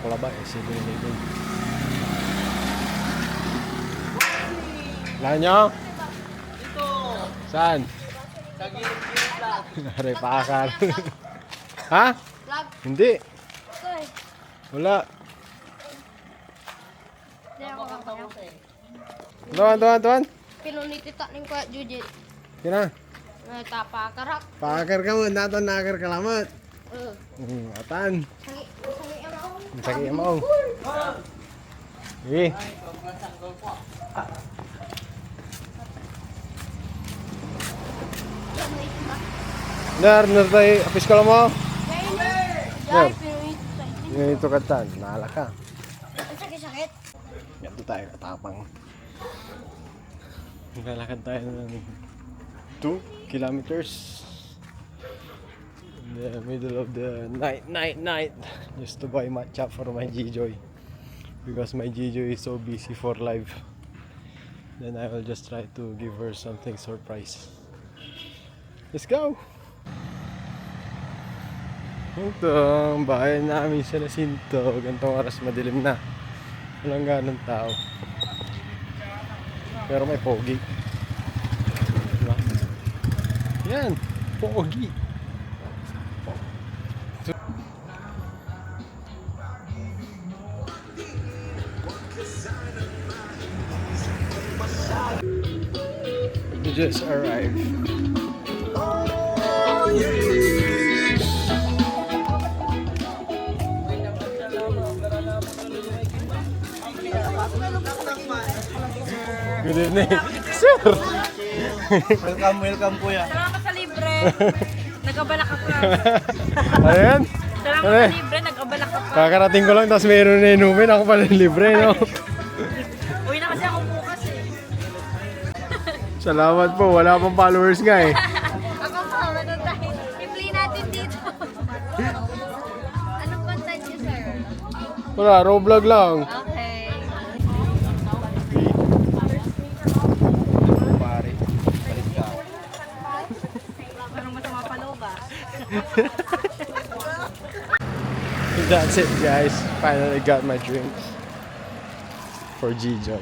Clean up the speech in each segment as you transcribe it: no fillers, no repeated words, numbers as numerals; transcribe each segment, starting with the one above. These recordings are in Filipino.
baklava eh, 7-Eleven. Wala nyo? Ito. Saan? Sa gilid-gilid lang. Nare, pakakar. Ha? Vlog. Hindi. Ito eh. Wala. Hindi ako kakayaw. Tuan. Pinunitita ng Kuya Jujit. Kina? Tapakarap. Pakakar ka mo, naton nakakar kalamat. Atan. Sangi ang ako. Sakit mo. Eh. Nar tayo, apis ka lang mo. Jai, pinunitita. Ngayon ito katan, naala ka. Ang sakit-sakit. Ganito tayo katapang. Naglalakad tayo ng 2 kilometers in the middle of the night just to buy matcha for my G-Joy because my G-Joy is so busy for live. Then I will just try to give her something surprise. Let's go! Ito ang bahay namin sa Jacinto. Gantong oras madilim na. Walang ganong tao. Pero may pogi. Diba? Yan! Pogi! We just arrived. Good evening. Sir! Welcome kuya. Salamat sa libre. Nag-abala ka pa. Ayan. Salamat Ano sa eh? libre, nag-abala ka pa. Kakarating ko lang tapos mayroon na inumin. Ako pala libre, no? Uwi na kasi ako bukas eh. Salamat po. Wala pang followers nga eh. Ako pa, ano tayo? I-play natin dito. Anong content niyo, sir? Wala, raw vlog lang. Okay. Pare. Parang masama pa loob ah. That's it, guys. Finally got my drinks for G-Joy.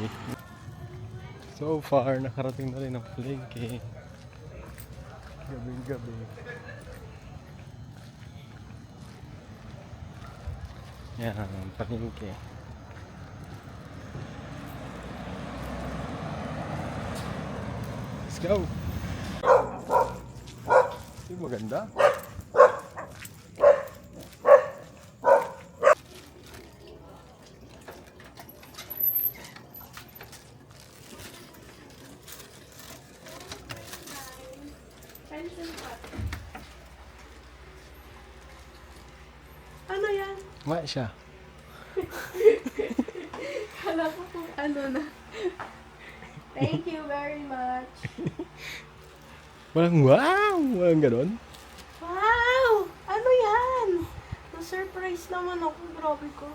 So far, nakarating na rin ang palengke. Gabi-gabi. Yan, palengke. Let's go! Ito maganda. Ano yan? Ma siya. Kala ko kung ano na. Thank you very much. Walang wow! Walang ganon. Wow! Ano yan? Na-surprise naman ako. Grabe ko.